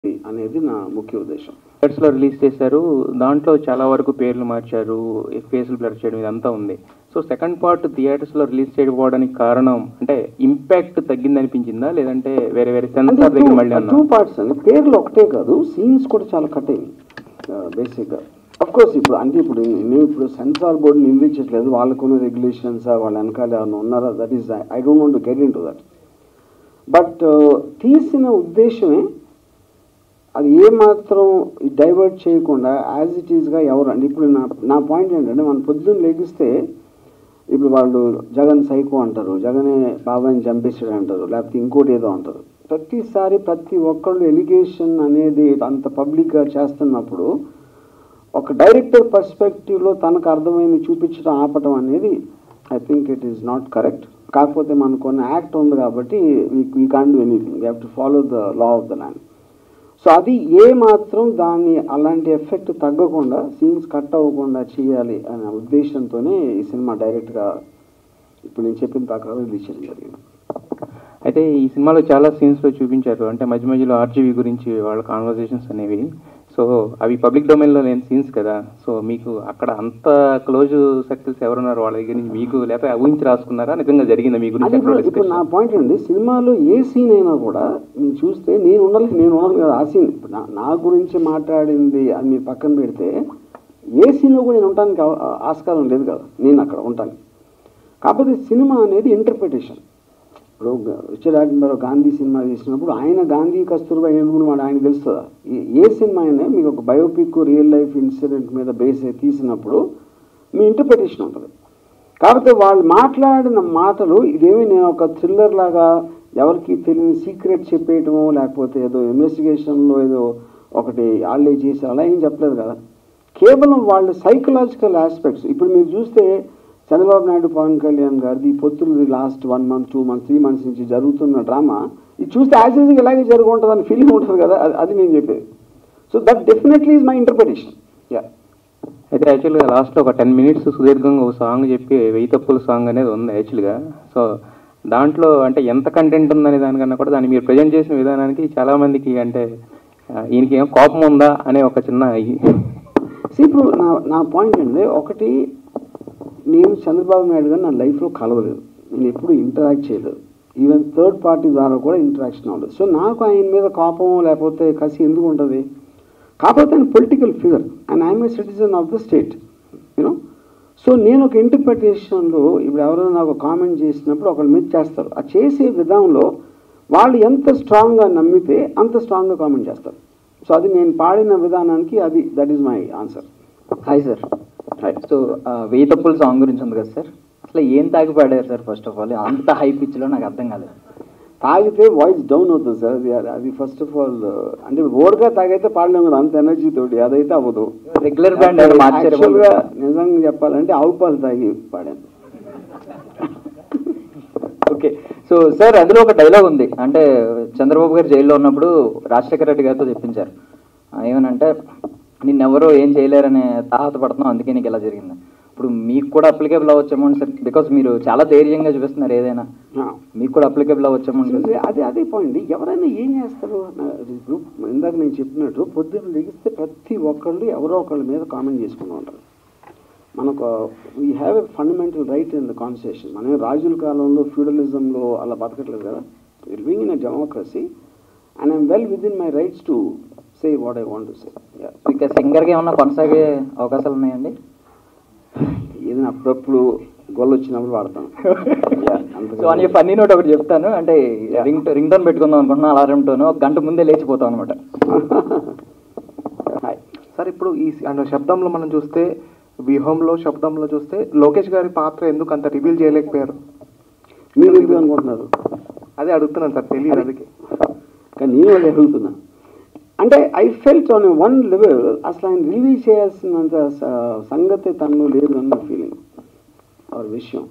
అనేది నా ముఖ్య ఉద్దేశం. థియేటర్స్లో రిలీజ్ చేశారు. దాంట్లో చాలా వరకు పేర్లు మార్చారు, ఫేసులు బ్లర్ చేయడం ఇదంతా ఉంది. సో సెకండ్ పార్ట్ థియేటర్స్లో రిలీజ్ చేయకపోవడానికి కారణం అంటే ఇంపాక్ట్ తగ్గిందనిపించిందా, లేదంటే వేరే వేరే సెన్సార్ దగ్గర మళ్ళీ టూ పార్ట్స్ అండి. పేర్లు ఒకటే కాదు, సీన్స్ కూడా చాలా కట్ అయింది బేసిక్గా. అఫ్ కోర్స్ ఇప్పుడు నేను ఇప్పుడు సెన్సార్ బోర్డుని నిందించట్లేదు, వాళ్ళకున్న రెగ్యులేషన్స్ వాళ్ళ వెనకాల ఏమైనా ఉన్నారా, that is I don't want to get in to that. But తీసిన ఉద్దేశమే అది ఏమాత్రం డైవర్ట్ చేయకుండా యాజ్ ఇట్ ఈస్గా ఎవరండి. ఇప్పుడు నా పాయింట్ ఏంటంటే, మనం పొద్దున్న లెగిస్తే ఇప్పుడు వాళ్ళు జగన్ సైకో అంటారు, జగనే బాబాయిని చంపేసాడు అంటారు, లేకపోతే ఇంకోటి ఏదో అంటారు. ప్రతిసారి ప్రతి ఒక్కళ్ళు ఎలిగేషన్ అనేది అంత పబ్లిక్గా చేస్తున్నప్పుడు ఒక డైరెక్టర్ పర్స్పెక్టివ్లో తనకు అర్థమైంది చూపించడం ఆపటం అనేది I think it is not correct. కాకపోతే మనకు కొన్ని యాక్ట్ ఉంది కాబట్టి we can't do anything, we have to follow the law of the land. So అది ఏ మాత్రం దాన్ని అలాంటి ఎఫెక్ట్ తగ్గకుండా, సీన్స్ కట్ అవ్వకుండా చేయాలి అనే ఉద్దేశంతోనే ఈ సినిమా డైరెక్ట్గా ఇప్పుడు నేను చెప్పిన ప్రకారం రిలీజ్ చేయడం జరిగింది. అయితే ఈ సినిమాలో చాలా సీన్స్లో చూపించారు, అంటే మధ్య మధ్యలో ఆర్జీవీ గురించి వాళ్ళ కాన్వర్సేషన్స్ అనేవి. సో అవి పబ్లిక్ డొమైన్లో లేని సీన్స్ కదా. సో మీకు అక్కడ అంత క్లోజ్ సర్కిల్స్ ఎవరున్నారు వాళ్ళ దగ్గర నుంచి మీకు, లేకపోతే ఊహించి రాసుకున్నారా, నిజంగా జరిగిందా మీ గురించి? ఇప్పుడు నా పాయింట్ అండి, సినిమాలో ఏ సీన్ అయినా కూడా మీరు చూస్తే నేను ఉండను కదా ఆ సీన్. ఇప్పుడు నా గురించి మాట్లాడింది అది మీరు పక్కన పెడితే ఏ సీన్లో కూడా నేను ఉండటానికి ఆస్కారం లేదు కదా, నేను అక్కడ ఉంటాను. కాకపోతే సినిమా అనేది ఇంటర్ప్రిటేషన్. ఇప్పుడు రిచర్డ్ అటెన్బరో గాంధీ సినిమా తీసినప్పుడు ఆయన గాంధీ కస్తూర్బా ఏనుగును వాడు ఆయన తెలుస్తుందా? ఏ సినిమా అయినా మీకు ఒక బయోపిక్ రియల్ లైఫ్ ఇన్సిడెంట్ మీద బేస్ అయి తీసినప్పుడు మీ ఇంటర్ప్రిటేషన్ ఉంటుంది. కాకపోతే వాళ్ళు మాట్లాడిన మాటలు ఇదేమి నేను ఒక థ్రిల్లర్ లాగా ఎవరికి తెలియని సీక్రెట్ చెప్పేయటమో, లేకపోతే ఏదో ఇన్వెస్టిగేషన్లో ఏదో ఒకటి వాళ్ళే చేసి అలా ఏం చెప్పలేదు కదా. కేవలం వాళ్ళు సైకలాజికల్ ఆస్పెక్ట్స్. ఇప్పుడు మీరు చూస్తే చంద్రబాబు నాయుడు, పవన్ కళ్యాణ్ గారిది పొత్తులది లాస్ట్ 1 month 2 months 3 months నుంచి జరుగుతున్న డ్రామా ఇది చూస్తే యాజ్ ఈజ్గా ఇలాగే జరుగుతుంటుందని ఫీలింగ్ ఉంటుంది కదా, అది నేను చెప్పేది. So that definitely is my interpretation. Yeah. అయితే యాక్చువల్గా లాస్ట్లో ఒక 10 minutes సుదీర్ఘంగా ఒక సాంగ్ చెప్పి 1000 తప్పుల సాంగ్ అనేది ఉంది యాక్చువల్గా. సో దాంట్లో అంటే ఎంత కంటెంట్ ఉందనే దానికన్నా కూడా దాన్ని మీరు ప్రజెంట్ చేసిన విధానానికి చాలామందికి అంటే ఈయనకి ఏం కోపం ఉందా అనే ఒక చిన్న ఇప్పుడు నా పాయింట్ అండి, ఒకటి నేను చంద్రబాబు నాయుడు గారు నా లైఫ్లో కలవలేదు, నేను ఎప్పుడు ఇంటరాక్ట్ చేయలేదు, ఈవెన్ థర్డ్ పార్టీ ద్వారా కూడా ఇంటరాక్షన్ అవ్వలేదు. సో నాకు ఆయన మీద కోపం లేకపోతే కసి ఎందుకు ఉంటుంది? కాకపోతే ఆయన political figure and I'm a citizen of the state, you know. So నేను ఒక ఇంటర్ప్రిటేషన్లో ఇప్పుడు ఎవరైనా నాకు కామెంట్ చేసినప్పుడు ఒకళ్ళు మీద చేస్తారు, ఆ చేసే విధానంలో వాళ్ళు ఎంత స్ట్రాంగ్గా నమ్మితే అంత స్ట్రాంగ్గా కామెంట్ చేస్తారు. సో అది నేను పాడిన విధానానికి అది that is my answer. Hi sir. So 1000 తప్పుల సాంగ్ గురించి ఉంది కదా సార్, అసలు ఏం తాగి పాడారు సార్? ఫస్ట్ ఆఫ్ ఆల్ అంత హై పిచ్లో నాకు అర్థం కాలేదు. తాగితే వాయిస్ డౌన్ అవుతుంది సార్, అది ఫస్ట్ ఆఫ్ ఆల్. అంటే ఓవర్గా తాగైతే పాడలేము కదా అంత ఎనర్జీ తోటి, అదైతే అవ్వదు. రెగ్యులర్ బ్యాండ్ యాక్చువల్గా నిజంగా చెప్పాలంటే ఆవు పాలు తాగి పాడాను. ఓకే. సో సార్ అందులో ఒక డైలాగ్ ఉంది, అంటే చంద్రబాబు గారు జైల్లో ఉన్నప్పుడు రాజశేఖర రెడ్డి గారితో చెప్పించారు, ఏమనంటే నిన్నెవరో ఏం చేయలేరనే తాహత పడుతున్నావు, అందుకే నీకు ఎలా జరిగింది. ఇప్పుడు మీకు కూడా అప్లికేబుల్ అవ్వచ్చేమో సార్, బికాస్ మీరు చాలా ధైర్యంగా చూపిస్తున్నారు, ఏదైనా మీకు కూడా అప్లికేబుల్ అవ్వచ్చేమో. అదే పాయింట్. ఎవరైనా ఏం చేస్తారు? ఇప్పుడు ఇందాక నేను చెప్పినట్టు పొద్దున్న లెగిస్తే ప్రతి ఒక్కళ్ళు ఎవరో ఒకళ్ళ మీద కామెంట్ చేసుకుంటూ ఉంటారు. మనకు we have a fundamental right in the constitution. మనం రాజుల కాలంలో ఫ్యూడలిజంలో అలా బతకట్లేదు కదా, living in a democracy and I'm well with in my rights to say what I want to say. ఇక సింగర్గా ఏమన్నా కొనసాగే అవకాశాలు ఉన్నాయండి? ఏదైనా అప్పుడప్పుడు గొల్లు వచ్చినప్పుడు వాడతాను. సో అని ఫన్నీ నోట్ ఒకటి చెప్తాను, అంటే రింగ్ టోన్ పెట్టుకుందాం అనుకుంటున్నాను, అలారం టోన్, ఒక గంట ముందే లేచిపోతాం అనమాట. సార్ ఇప్పుడు ఈ శబ్దంలో మనం చూస్తే, వ్యూహంలో శబ్దంలో చూస్తే లోకేష్ గారి పాత్ర ఎందుకు అంత రివీల్ చేయలేకపోయారు? మీరు ఎందుకు అనుకుంటున్నారు? అదే అడుగుతున్నాను సార్, తెలియదు అందుకే. కానీ నేను అదే అడుగుతున్నా. అంటే I felt on one level అసలు ఆయన రిలీజ్ చేయాల్సినంత సంగతి తనలో లేదు అన్న ఫీలింగ్ ఆర్ విషయం.